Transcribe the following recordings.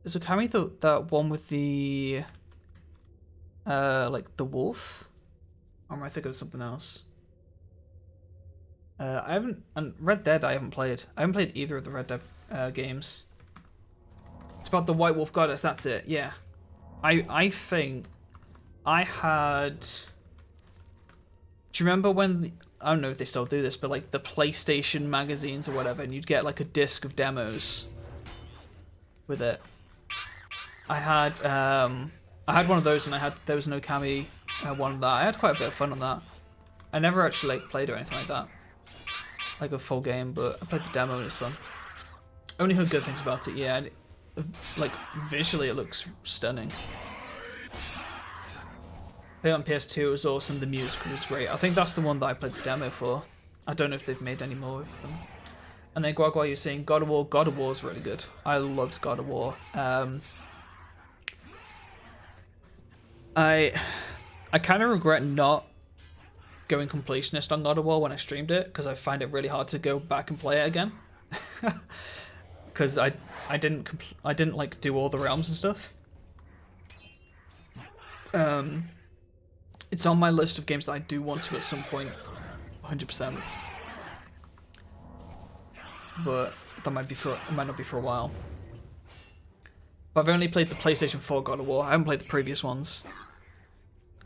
Is Okami that one with the like the wolf? Or am I thinking of something else? I haven't, and Red Dead I haven't played. I haven't played either of the Red Dead games. It's about the White Wolf Goddess, that's it, yeah. I think I had... Do you remember when, I don't know if they still do this, but like the PlayStation magazines or whatever, and you'd get like a disc of demos with it. I had one of those, and there was an Okami one of that. I had quite a bit of fun on that. I never actually like played or anything like that, like a full game, but I played the demo and it's fun. Only heard good things about it, yeah. And like visually, it looks stunning. Played on PS2, it was awesome. The music was great. I think that's the one that I played the demo for. I don't know if they've made any more of them. And then Guagua, you're saying God of War. God of War is really good. I loved God of War. I kind of regret not going completionist on God of War when I streamed it, because I find it really hard to go back and play it again. Because I didn't like do all the realms and stuff. It's on my list of games that I do want to at some point, 100%. But that might not be for a while. But I've only played the PlayStation 4 God of War. I haven't played the previous ones.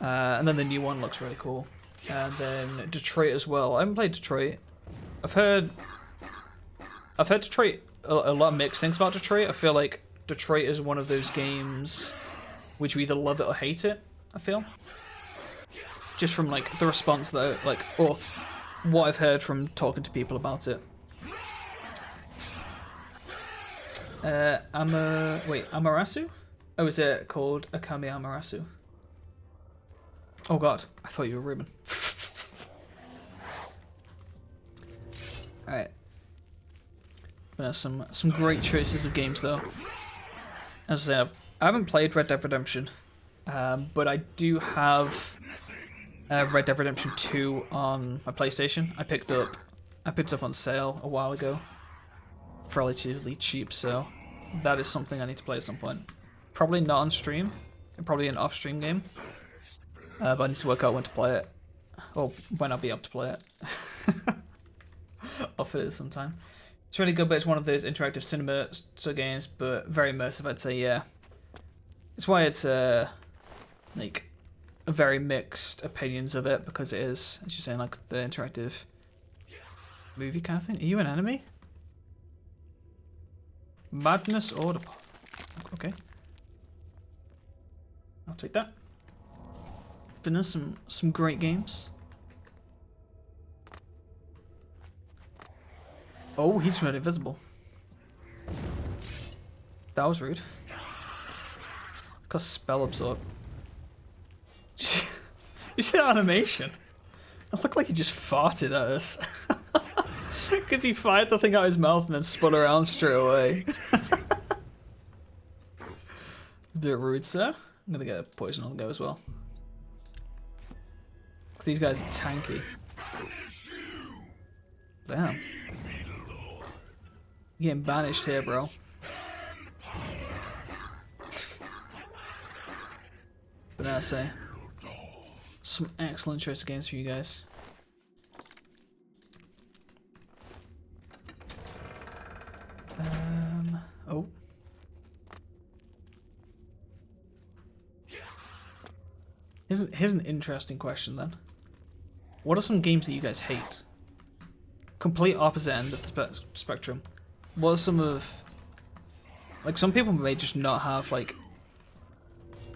And then the new one looks really cool. And then Detroit as well. I haven't played Detroit. I've heard Detroit, a lot of mixed things about Detroit. I feel like Detroit is one of those games which you either love it or hate it, I feel. Just from like the response though, like, or what I've heard from talking to people about it. Amaterasu? Oh, is it called Okami Amaterasu? Oh god, I thought you were Ruben. Alright. Some great choices of games though. As I said, I haven't played Red Dead Redemption, but I do have Red Dead Redemption 2 on my PlayStation. I picked it up on sale a while ago for relatively cheap, so that is something I need to play at some point. Probably not on stream, probably an off-stream game, but I need to work out when to play it, or when I'll be able to play it. I'll fit it sometime. It's really good, but it's one of those interactive cinema sort of games, but very immersive, I'd say, yeah. It's why it's like very mixed opinions of it, because it is, as you're saying, like the interactive movie kind of thing. Are you an enemy? Madness Order. Okay. I'll take that. Been in some great games. Oh, he's really invisible. That was rude. Got spell absorb. You see that animation? It looked like he just farted at us. Because he fired the thing out of his mouth and then spun around straight away. A bit rude, sir. I'm gonna get a poison on the go as well. These guys are tanky. Damn. You're getting banished here, bro. But I say, some excellent choice of games for you guys. Oh. Here's an interesting question then. What are some games that you guys hate? Complete opposite end of the spectrum. What are some of... Like, some people may just not have, like,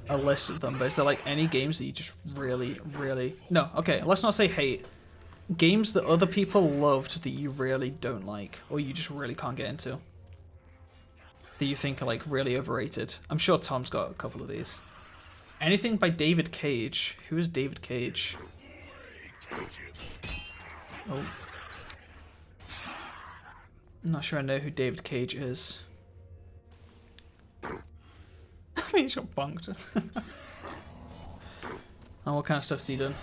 a list of them, but is there, like, any games that you just really... No, okay, let's not say hate. Games that other people loved that you really don't like, or you just really can't get into. That you think are, like, really overrated. I'm sure Tom's got a couple of these. Anything by David Cage. Who is David Cage? Oh. I'm not sure I know who David Cage is. I mean, he's got bonked. Oh, what kind of stuff's he done?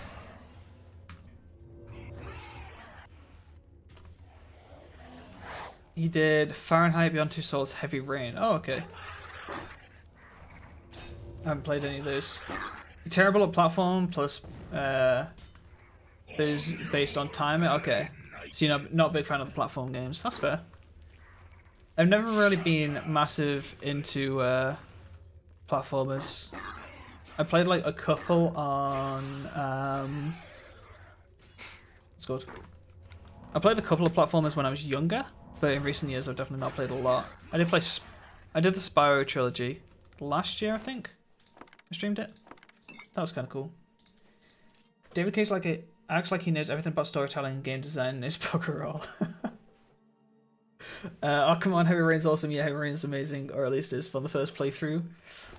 He did Fahrenheit Beyond Two Souls Heavy Rain. Oh, okay. I haven't played any of those. You're terrible at platform plus those based on timing. Okay, so you're not a big fan of the platform games. That's fair. I've never really been massive into platformers. I played like a couple on what's it called? I played a couple of platformers when I was younger, but in recent years I've definitely not played a lot. I did the Spyro trilogy last year, I think. I streamed it. That was kind of cool. David Cage acts like he knows everything about storytelling and game design in his poker role. Oh come on, Heavy Rain's awesome. Yeah, Heavy Rain's amazing, or at least is for the first playthrough.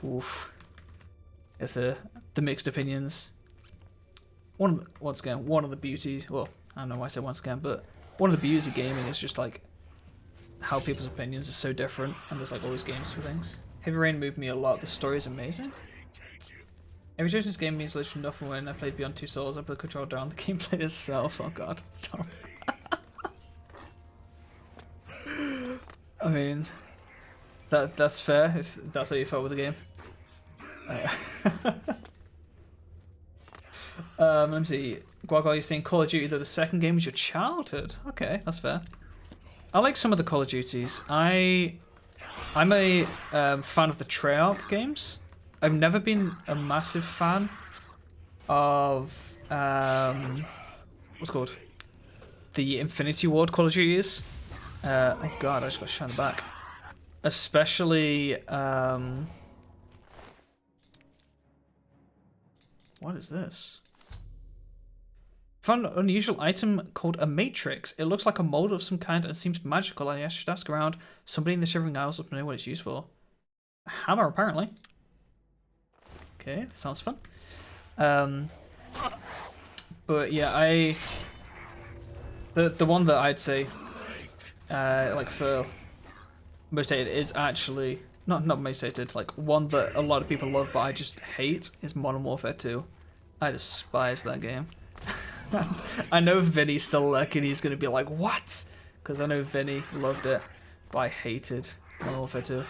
Oof. It's the mixed opinions. Once again, one of the beauties. Well, I don't know why I said once again, but one of the beauties of gaming is just like how people's opinions are so different, and there's like always games for things. Heavy Rain moved me a lot. The story is amazing. Every choice in this game means literally nothing. When I played Beyond Two Souls, I put the controller down. The gameplay itself. Oh god. I mean, that's fair if that's how you felt with the game. Let me see. Guaga, you're saying Call of Duty, though the second game was your childhood. Okay, that's fair. I like some of the Call of Duties. I'm a fan of the Treyarch games. I've never been a massive fan of what's it called? The Infinity Ward Call of Duties. Oh god, I just got shot in the back. Especially what is this? Found an unusual item called a matrix. It looks like a mold of some kind and seems magical. I should ask around. Somebody in the Shivering Isles will know what it's used for. A hammer, apparently. Okay, sounds fun. But yeah, the one that I'd say, like for most hated is actually not most hated. Like one that a lot of people love, but I just hate is Modern Warfare 2. I despise that game. I know Vinny's still lurking. He's gonna be like, "What?" Because I know Vinny loved it, but I hated Modern Warfare 2.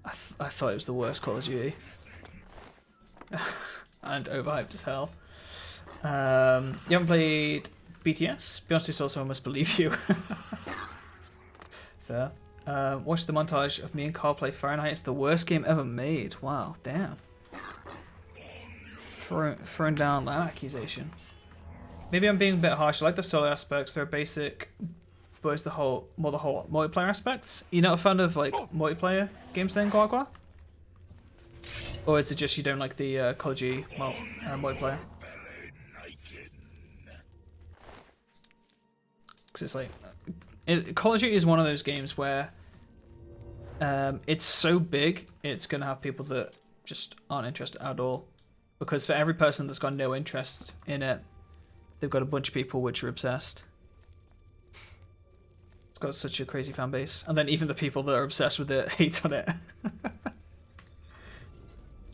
I thought it was the worst Call of Duty. And overhyped as hell. You haven't played BTS? Beyond Two Souls, so I must believe you. Fair. Watch the montage of me and Carl play Fahrenheit. It's the worst game ever made. Wow, damn. Throwing down that accusation. Maybe I'm being a bit harsh. I like the solo aspects. They're basic, but it's the whole multiplayer aspects. You're not a fan of like multiplayer games then, Guagua? Or is it just you don't like the Call of Duty multiplayer? Because it's like Call of Duty is one of those games where it's so big, it's gonna have people that just aren't interested at all. Because for every person that's got no interest in it, they've got a bunch of people which are obsessed. It's got such a crazy fan base, and then even the people that are obsessed with it hate on it.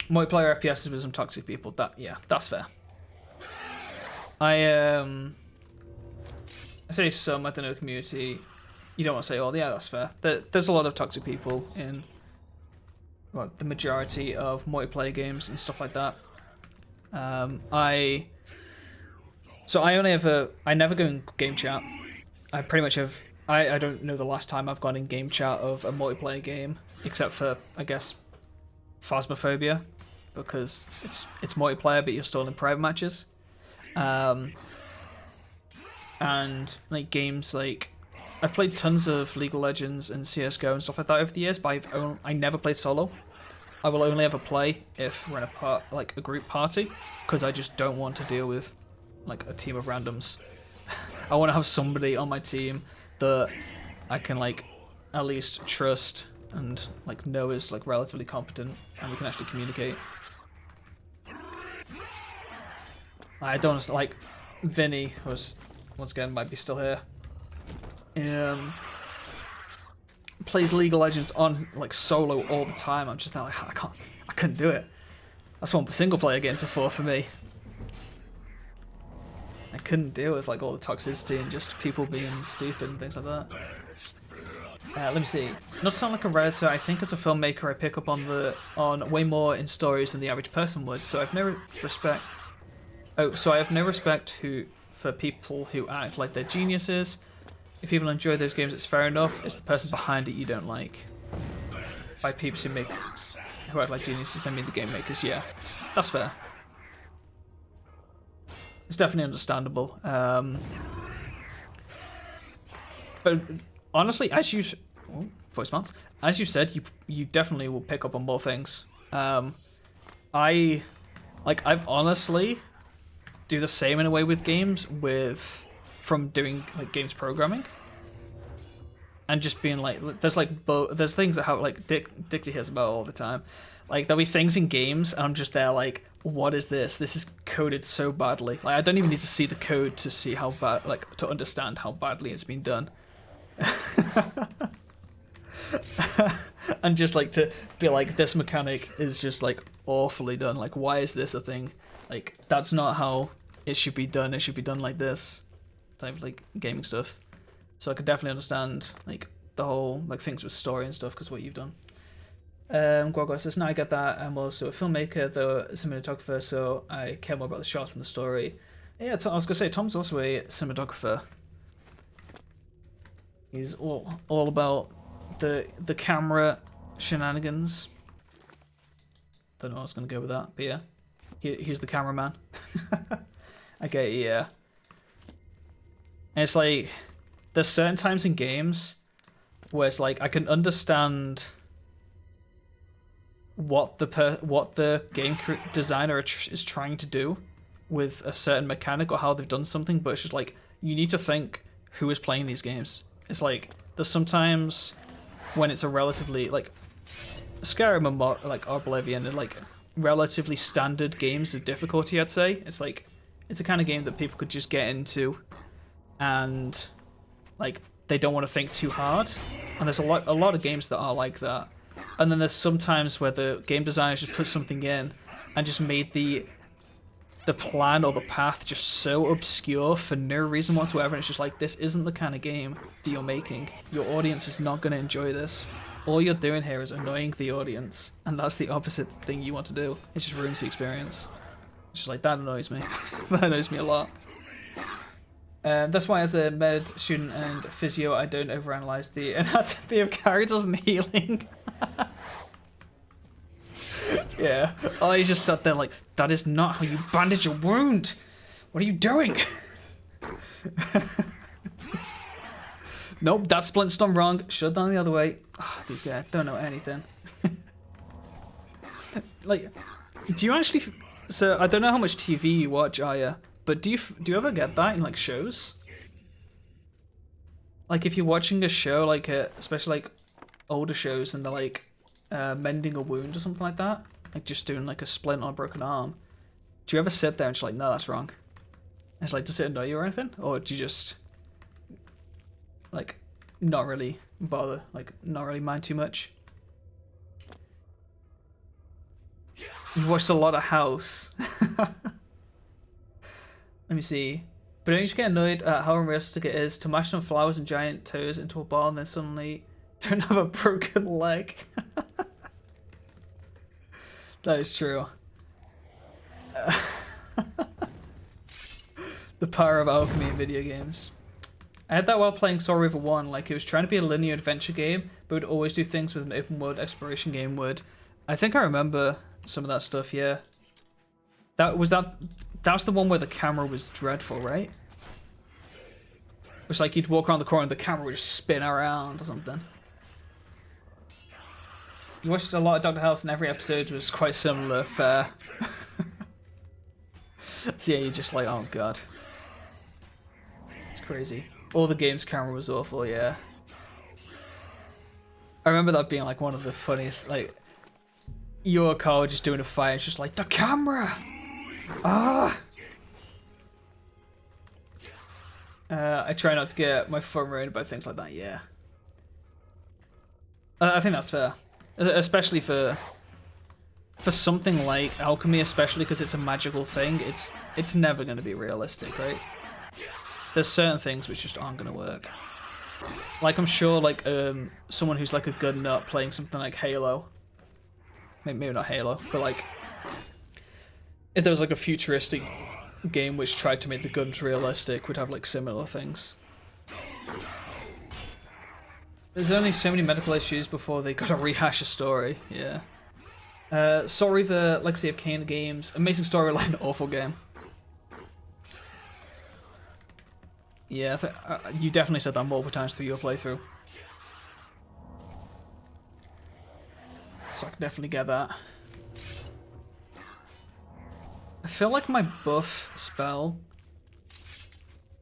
Multiplayer FPSs with some toxic people. That's fair. I say some. I don't know, community. You don't want to say all. Yeah, that's fair. There's a lot of toxic people in the majority of multiplayer games and stuff like that. I never go in game chat. I pretty much have. I don't know the last time I've gone in game chat of a multiplayer game, except for I guess Phasmophobia, because it's multiplayer but you're still in private matches. And like games like I've played tons of League of Legends and CS:GO and stuff like that over the years, but I never played solo. I will only ever play if we're in a group party, because I just don't want to deal with like a team of randoms. I want to have somebody on my team that I can like at least trust and like know is like relatively competent and we can actually communicate. I don't like Vinny, who's once again might be still here. Plays League of Legends on like solo all the time. I'm just not like I couldn't do it. That's what single player games are for me. I couldn't deal with like all the toxicity and just people being stupid and things like that. Let me see. Not to sound like a redditor, I think as a filmmaker I pick up on way more in stories than the average person would. So I've no respect. Oh, so I have no respect for people who act like they're geniuses. If people enjoy those games, it's fair enough. It's the person behind it you don't like. By people who act like geniuses, I mean the game makers. Yeah, that's fair. It's definitely understandable. But honestly, as you said, you definitely will pick up on more things. I've honestly do the same in a way with games from doing like games programming and just being like, there's things that have like Dixie hears about all the time. Like there'll be things in games and I'm just there like, what is this? This is coded so badly. Like I don't even need to see the code to see how bad, like to understand how badly it's been done. And just like to be like, this mechanic is just like awfully done. Like why is this a thing? Like that's not how it should be done. It should be done like this type of like gaming stuff. So I could definitely understand like the whole like things with story and stuff because what you've done. Guagua says, now I get that. I'm also a filmmaker, though a cinematographer, so I care more about the shots and the story. Yeah, I was gonna say Tom's also a cinematographer. He's all about the camera shenanigans. Don't know how I was gonna go with that, but yeah, he's the cameraman. I get it, yeah. And it's like there's certain times in games where it's like I can understand what the game designer is trying to do with a certain mechanic or how they've done something, but it's just like you need to think who is playing these games. It's like there's sometimes when it's a relatively like Skyrim and like Oblivion and like relatively standard games of difficulty, I'd say it's like it's a kind of game that people could just get into and like they don't want to think too hard, and there's a lot of games that are like that. And then there's some times where the game designers just put something in and just made the plan or the path just so obscure for no reason whatsoever. And it's just like, this isn't the kind of game that you're making. Your audience is not going to enjoy this. All you're doing here is annoying the audience. And that's the opposite thing you want to do. It just ruins the experience. It's just like, that annoys me. That annoys me a lot. That's why as a med student and physio, I don't overanalyze the anatomy of characters and healing. Yeah. Oh, he just sat there like, that is not how you bandage a wound. What are you doing? Nope, that splint's done wrong. Should have done the other way. Oh, these guys don't know anything. Like, do you actually... So, I don't know how much TV you watch, Aya, but do you ever get that in, like, shows? Like, if you're watching a show, like, especially, like, older shows, and they're, like, mending a wound or something like that, like, just doing, like, a splint on a broken arm, do you ever sit there and just like, no, that's wrong? And it's like, does it annoy you or anything? Or do you just, like, not really bother, like, not really mind too much? You watched a lot of House. Let me see. But don't you just get annoyed at how unrealistic it is to mash some flowers and giant toes into a ball and then suddenly don't have a broken leg? That is true. The power of alchemy in video games. I had that while playing Soul River 1, like it was trying to be a linear adventure game, but would always do things with an open world exploration game would. I think I remember some of that stuff, yeah. That's the one where the camera was dreadful, right? It was like you'd walk around the corner and the camera would just spin around or something. You watched a lot of Dr. House and every episode was quite similar, fair. So yeah, you're just like, oh god. It's crazy. All the games camera was awful, yeah. I remember that being like one of the funniest, like, your car just doing a fight, it's just like, the camera! Ah! I try not to get my fun ruined by things like that, yeah. I think that's fair. Especially for something like alchemy, especially because it's a magical thing, it's never going to be realistic, right? There's certain things which just aren't going to work. Like, I'm sure, like, someone who's like a gun nut playing something like Halo, maybe not Halo, but like, if there was like a futuristic game which tried to make the guns realistic, would have like similar things. There's only so many medical issues before they gotta rehash a story. Yeah. Sorry, the Legacy of Kain games. Amazing storyline, awful game. Yeah, you definitely said that multiple times through your playthrough. So I can definitely get that. I feel like my buff spell...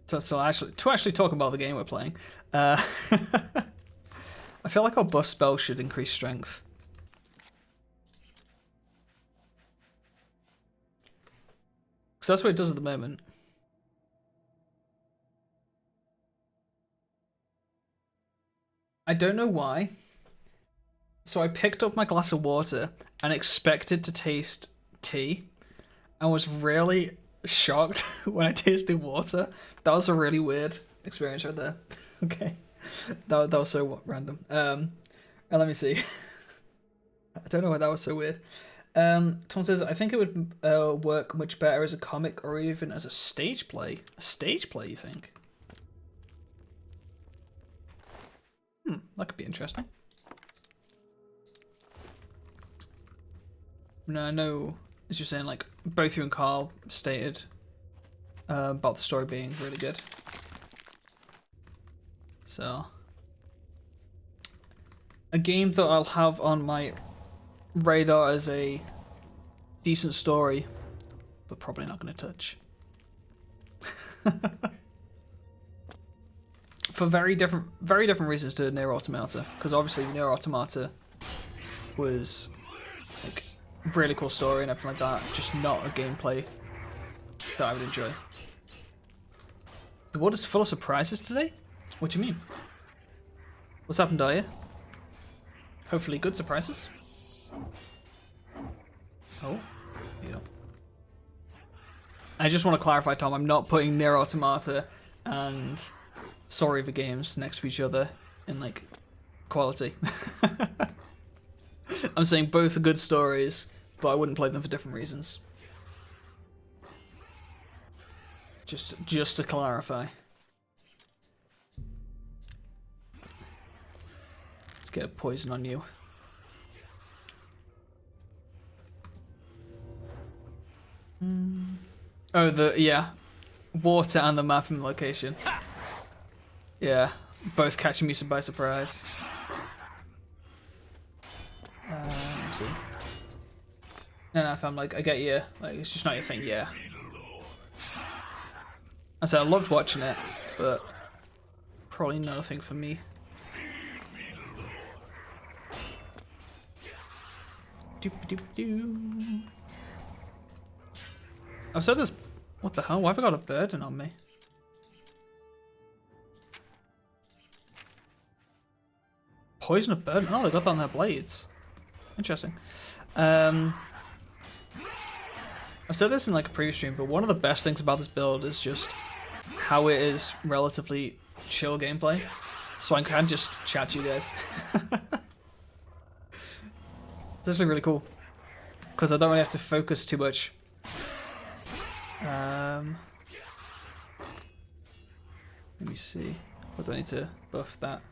So actually, to actually talk about the game we're playing, I feel like our buff spell should increase strength. Because that's what it does at the moment. I don't know why. So I picked up my glass of water and expected to taste tea. I was really shocked when I tasted water. That was a really weird experience right there. Okay. That was so random. Let me see. I don't know why that was so weird. Tom says, I think it would work much better as a comic or even as a stage play. A stage play, you think? That could be interesting. No, I know, as you're saying, like, both you and Carl stated about the story being really good. So, a game that I'll have on my radar as a decent story, but probably not going to touch. For very different reasons to Nier Automata, because obviously Nier Automata was like really cool story and everything like that, just not a gameplay that I would enjoy. The world is full of surprises today? What do you mean? What's happened, Daya? Hopefully good surprises. Oh, yeah. I just want to clarify, Tom, I'm not putting Nier Automata and Story of the games next to each other in like quality. I'm saying both are good stories, but I wouldn't play them for different reasons. Just to clarify. Let's get a poison on you. Oh, yeah, water and the mapping location. Yeah, both catching me by surprise. Let's see. No, if I'm like, I get you. Like, it's just not your thing. Yeah. I said I loved watching it, but probably not a thing for me. Doop-a-doop-doo. I've said this. What the hell? Why have I got a burden on me? Poison of burden? Oh, they got that on their blades. Interesting. I've said this in like a previous stream, but one of the best things about this build is just how it is relatively chill gameplay. So I can just chat to you guys. It's actually really cool. Because I don't really have to focus too much. Let me see. What do I need to buff that?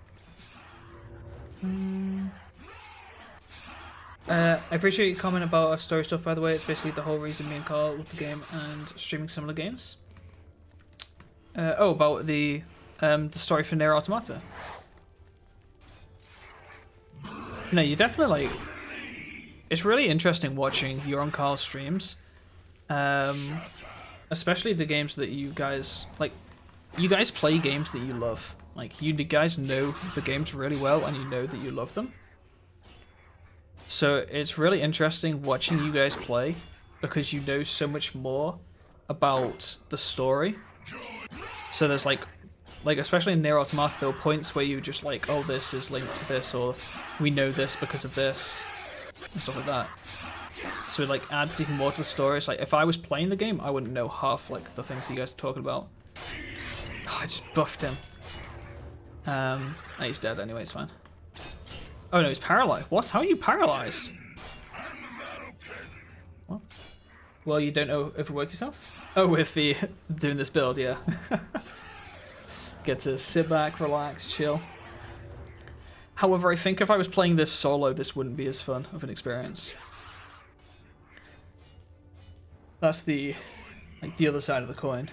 I appreciate your comment about our story stuff, by the way. It's basically the whole reason me and Carl love the game and streaming similar games. About the story for Nier Automata. No, you definitely like. It's really interesting watching your and Carl's streams, especially the games that you guys like. You guys play games that you love. Like, you guys know the games really well, and you know that you love them. So it's really interesting watching you guys play, because you know so much more about the story. So there's like especially in Nier Automata, there were points where you just like, oh, this is linked to this, or we know this because of this, and stuff like that. So it like adds even more to the story. It's like, if I was playing the game, I wouldn't know half like the things you guys are talking about. Oh, I just buffed him. He's dead anyway, it's fine. Oh no, he's paralyzed. What? How are you paralyzed? What? Well, you don't overwork yourself? Oh, with the doing this build, yeah. Get to sit back, relax, chill. However, I think if I was playing this solo, this wouldn't be as fun of an experience. That's the other side of the coin.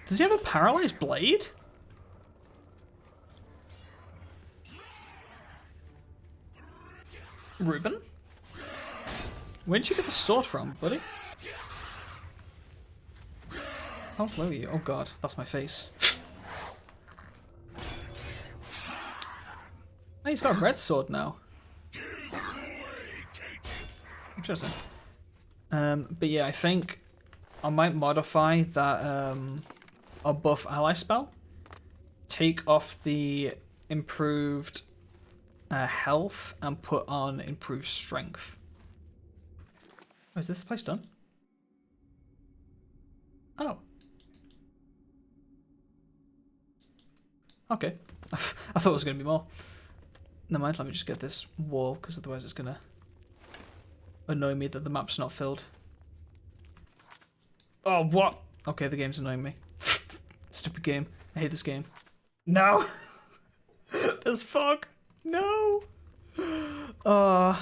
Does he have a paralyzed blade? Ruben? Where did you get the sword from, buddy? How low are you? Oh god, that's my face. Oh, he's got a red sword now. Interesting. But yeah, I think I might modify that a buff ally spell. Take off the improved health and put on improved strength. Oh, is this place done? Oh. Okay. I thought it was going to be more. Never mind, let me just get this wall, because otherwise it's going to annoy me that the map's not filled. Oh, what? Okay, the game's annoying me. Stupid game. I hate this game. No! There's fog! No! Was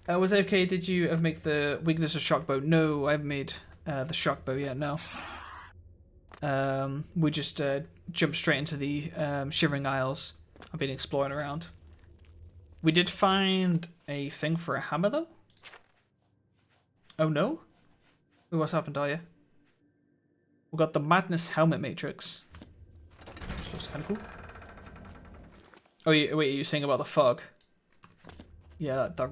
AFK, did you ever make the weakness of shock bow? No, I haven't made the shock bow yet, no. We just jumped straight into the Shivering Isles. I've been exploring around. We did find a thing for a hammer, though. Oh, no? Ooh, what's happened, are you? We got the Madness Helmet Matrix. Which looks kind of cool. Oh, wait, are you saying about the fog? Yeah, that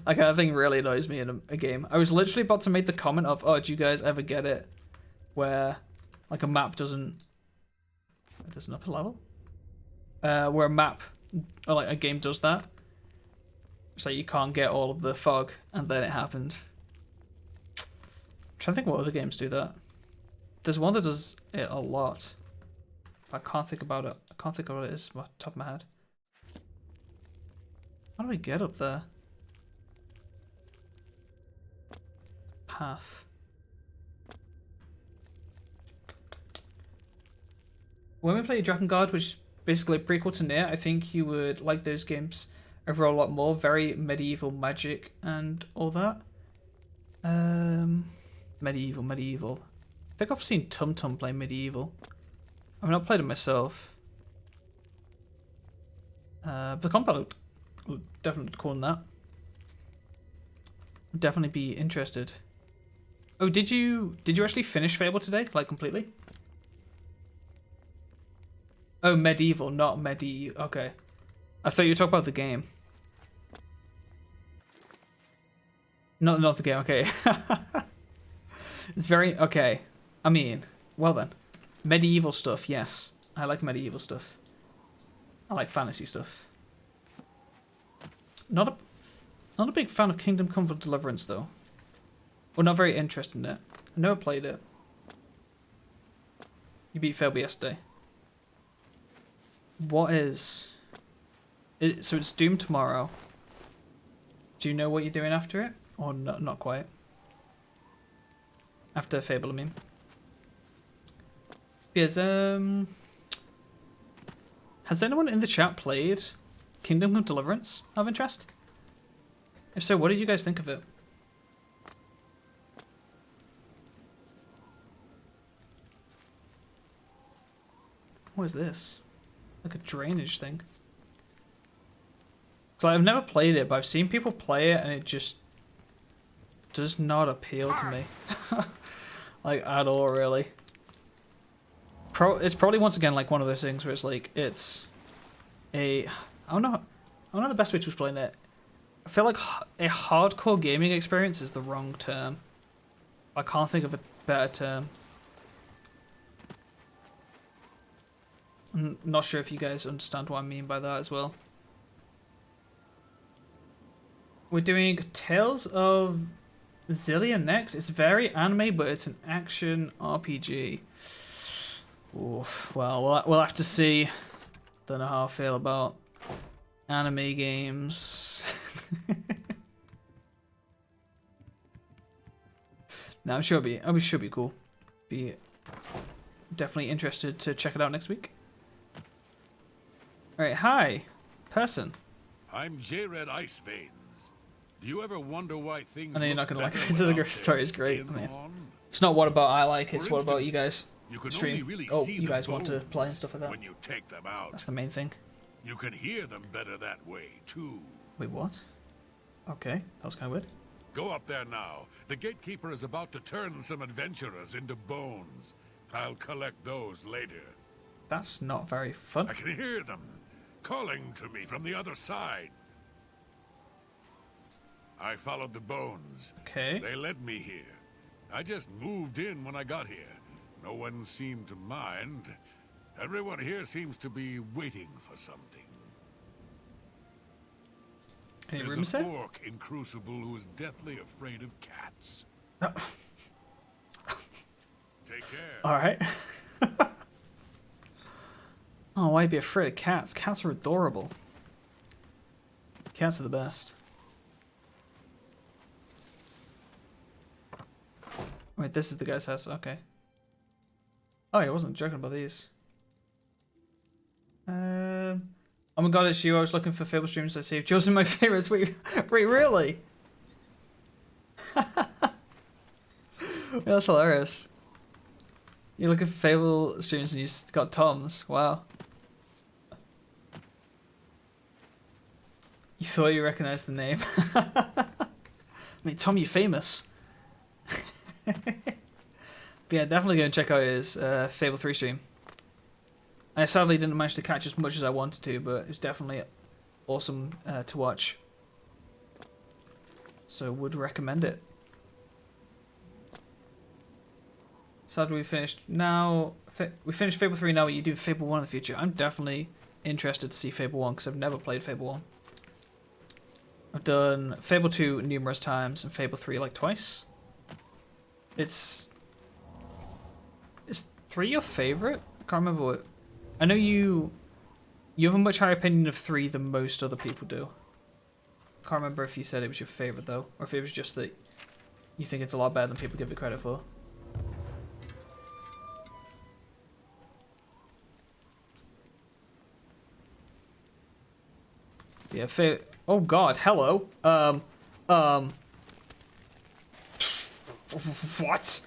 kind of thing really annoys me in a game. I was literally about to make the comment of, oh, do you guys ever get it where like a map doesn't... There's an upper level? Where a map, or like a game does that. So you can't get all of the fog, and then it happened. I'm trying to think what other games do that. There's one that does it a lot. I can't think about it. I can't think of what it is off the top of my head. How do I get up there? Path. When we play Dragon Guard, which is basically a prequel to Nier, I think you would like those games overall a lot more. Very medieval magic and all that. Medieval. I think I've seen Tum Tum play Medieval. I've not played it myself. The combat would definitely look cool in that. Would definitely be interested. Oh, did you actually finish Fable today? Like completely? Oh, Medieval, not Medieval. Okay. I thought you were talking about the game. Not the game, okay. It's very... Okay. I mean, well then. Medieval stuff, yes. I like medieval stuff. I like fantasy stuff. Not a big fan of Kingdom Come for Deliverance, though. Well, not very interested in it. I never played it. You beat Fable yesterday. What is... So it's Doom tomorrow. Do you know what you're doing after it? Or not quite? After Fable, I mean. Yes, has anyone in the chat played Kingdom Come Deliverance of interest? If so, what did you guys think of it? What is this? Like a drainage thing. So I've never played it, but I've seen people play it and it just does not appeal to me. Like at all, really. It's probably once again like one of those things where it's like it's a I don't know the best way to explain it. I feel like a hardcore gaming experience is the wrong term. I can't think of a better term. I'm not sure if you guys understand what I mean by that as well. We're doing Tales of Zillia next. It's very anime, but it's an action RPG. Oof. Well, we'll have to see. Don't know how I feel about anime games. No, I'm sure should be cool. Be definitely interested to check it out next week. All right, hi, person. I'm J-Red Iceveins. Do you ever wonder why things? I know you're not gonna like it. The story is great. I mean, it's not what about I like. It's what about you guys. Stream. Really you guys want to play and stuff like that. When you take them out. That's the main thing. You can hear them better that way too. Wait, what? Okay, that was kind of weird. Go up there now. The gatekeeper is about to turn some adventurers into bones. I'll collect those later. That's not very fun. I can hear them calling to me from the other side. I followed the bones. Okay. They led me here. I just moved in when I got here. No one seemed to mind. Everyone here seems to be waiting for something. Any There's rooms an there? orc in Crucible who is deathly afraid of cats. Take care. All right. Oh, why'd be afraid of cats? Cats are adorable. Cats are the best. Wait, this is the guy's house. Okay. Oh, I wasn't joking about these. Oh my god, it's you. I was looking for Fable streams I saved. Yours are my favorites. Wait, really? That's hilarious. You're looking for Fable streams and you got Tom's. Wow. You thought you recognized the name. I mean, Tom, you're famous. But yeah, definitely go and check out his Fable 3 stream. I sadly didn't manage to catch as much as I wanted to, but it was definitely awesome to watch. So would recommend it. Sadly we finished now. We finished Fable 3 now, but you do Fable 1 in the future. I'm definitely interested to see Fable 1 because I've never played Fable 1. I've done Fable 2 numerous times and Fable 3 like twice. Is 3 your favorite? I can't remember what. I know you have a much higher opinion of 3 than most other people do. Can't remember if you said it was your favorite though, or if it was just that you think it's a lot better than people give it credit for. Yeah, oh god, hello. What?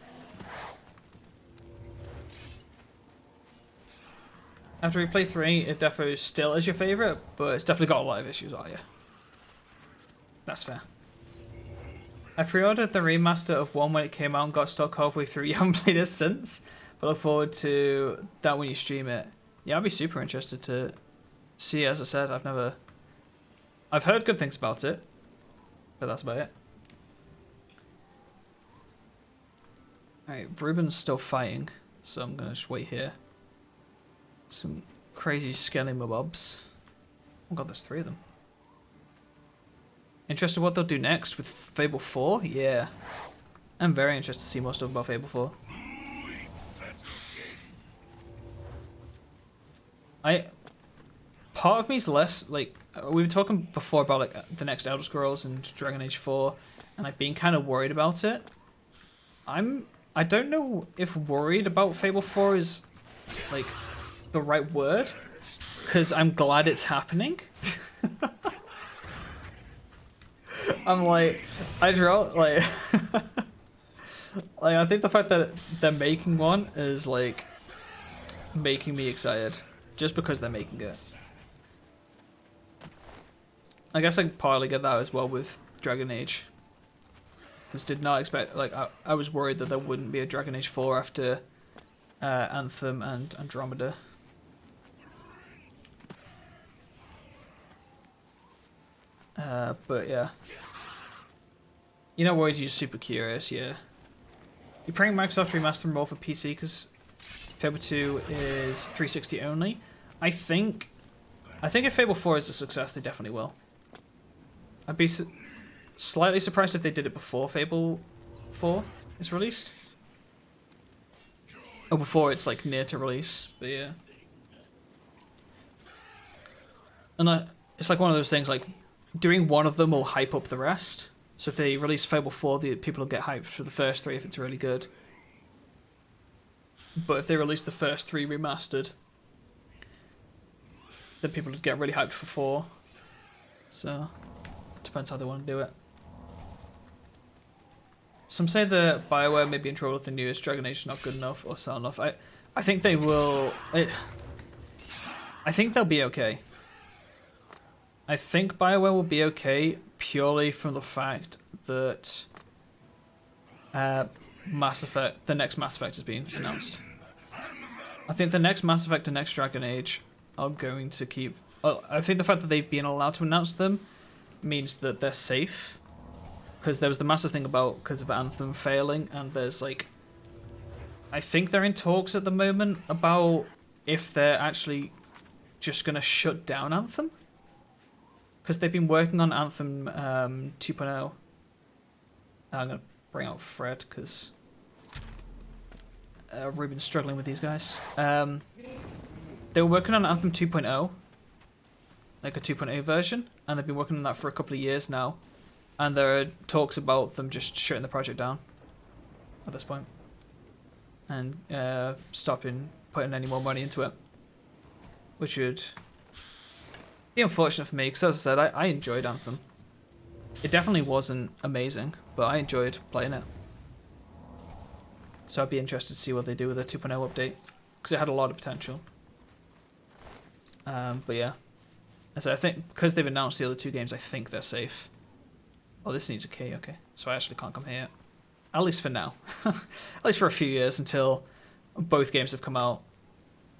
After we play 3, it definitely still is your favourite, but it's definitely got a lot of issues, are you? That's fair. I pre-ordered the remaster of 1 when it came out and got stuck halfway through. You haven't played it since, but look forward to that when you stream it. Yeah, I'd be super interested to see it. As I said, I've heard good things about it, but that's about it. Alright, Ruben's still fighting, so I'm gonna just wait here. Some crazy skelly mobs. Oh god, there's 3 of them. Interested what they'll do next with Fable 4? Yeah. I'm very interested to see more stuff about Fable 4. Part of me is less, like, we were talking before about, like, the next Elder Scrolls and Dragon Age 4, and, like, being kind of worried about it. I don't know if worried about Fable 4 is, like, the right word, because I'm glad it's happening. I'm like, I draw, like, like, I think the fact that they're making one is, like, making me excited, just because they're making it. I guess I can partly get that as well with Dragon Age. Because did not expect, like, I was worried that there wouldn't be a Dragon Age 4 after Anthem and Andromeda. But yeah. You're not worried, you're just super curious, yeah. You're praying Microsoft remaster more for PC because Fable 2 is 360 only. I think if Fable 4 is a success, they definitely will. I'd be slightly surprised if they did it before Fable 4 is released. Or before it's like near to release, but yeah. And it's like one of those things, like doing one of them will hype up the rest. So if they release Fable 4, the people will get hyped for the first 3 if it's really good. But if they release the first 3 remastered, then people would get really hyped for 4. So, depends how they want to do it. Some say that BioWare may be in trouble with the newest Dragon Age is not good enough or sell enough. I think they will. I think they'll be okay. I think BioWare will be okay purely from the fact that Mass Effect, the next Mass Effect has been announced. I think the next Mass Effect and next Dragon Age are going to keep. I think the fact that they've been allowed to announce them means that they're safe. Because there was the massive thing about because of Anthem failing, and there's like, I think they're in talks at the moment about if they're actually just gonna shut down Anthem, because they've been working on Anthem 2.0. I'm gonna bring out Fred because Ruben's struggling with these guys. They were working on Anthem 2.0, like a 2.0 version, and they've been working on that for a couple of years now. And there are talks about them just shutting the project down at this point and stopping putting any more money into it, which would be unfortunate for me because, as I said, I enjoyed Anthem. It definitely wasn't amazing, but I enjoyed playing it. So I'd be interested to see what they do with the 2.0 update because it had a lot of potential. But yeah, so I think because they've announced the other 2 games, I think they're safe. Oh, this needs a key, okay. So I actually can't come here. At least for now. At least for a few years until both games have come out.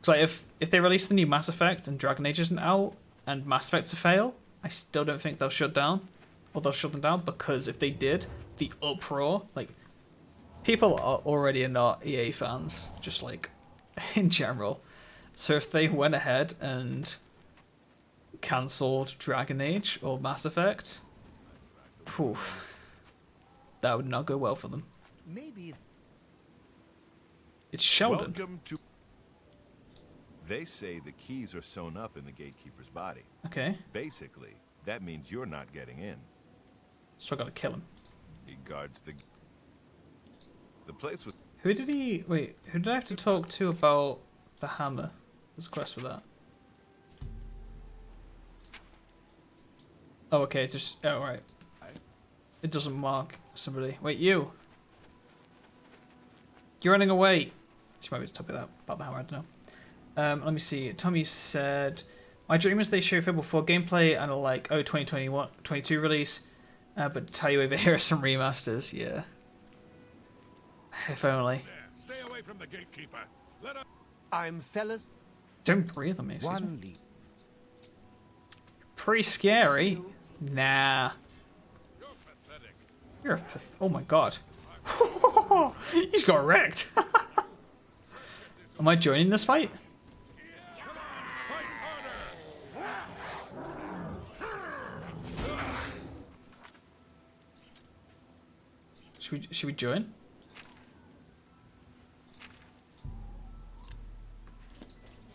So like if they release the new Mass Effect and Dragon Age isn't out and Mass Effect's a fail, I still don't think they'll shut down. Or they'll shut them down because if they did, the uproar, like, people are already not EA fans, just like in general. So if they went ahead and cancelled Dragon Age or Mass Effect, poof, that would not go well for them. Maybe it's Sheldon. Welcome to. They say the keys are sewn up in the gatekeeper's body. Okay. Basically, that means you're not getting in. So I gotta kill him. He guards the place with. Who did he? Wait, who did I have to talk to about the hammer? There's a quest for that. Oh, okay. Just right. It doesn't mark somebody. Wait, you. You're running away. She might be talking about the hammer. I don't know. Let me see. Tommy said, "My dream is they show Fable 4 gameplay and are like, oh, 2021, 22 release, but tell you over here are some remasters." Yeah. If only. Stay away from the gatekeeper. I'm fellas. Don't breathe on me. Excuse me. One leap. Pretty scary. Nah. You're pathetic. You're a oh my god. He's got wrecked. Am I joining this fight? Should we join?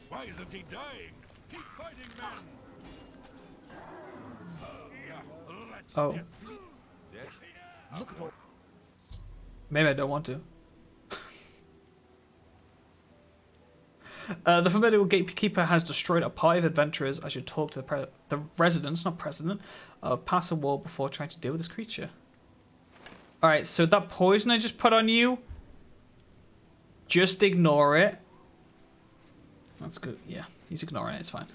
Why isn't he dying? Keep fighting, men. Let's Oh. get Look at all. Maybe I don't want to. The formidable gatekeeper has destroyed a party of adventurers. I should talk to the residents, not president, of Pass a Wall before trying to deal with this creature. Alright, so that poison I just put on you, just ignore it. That's good. Yeah, he's ignoring it. It's fine.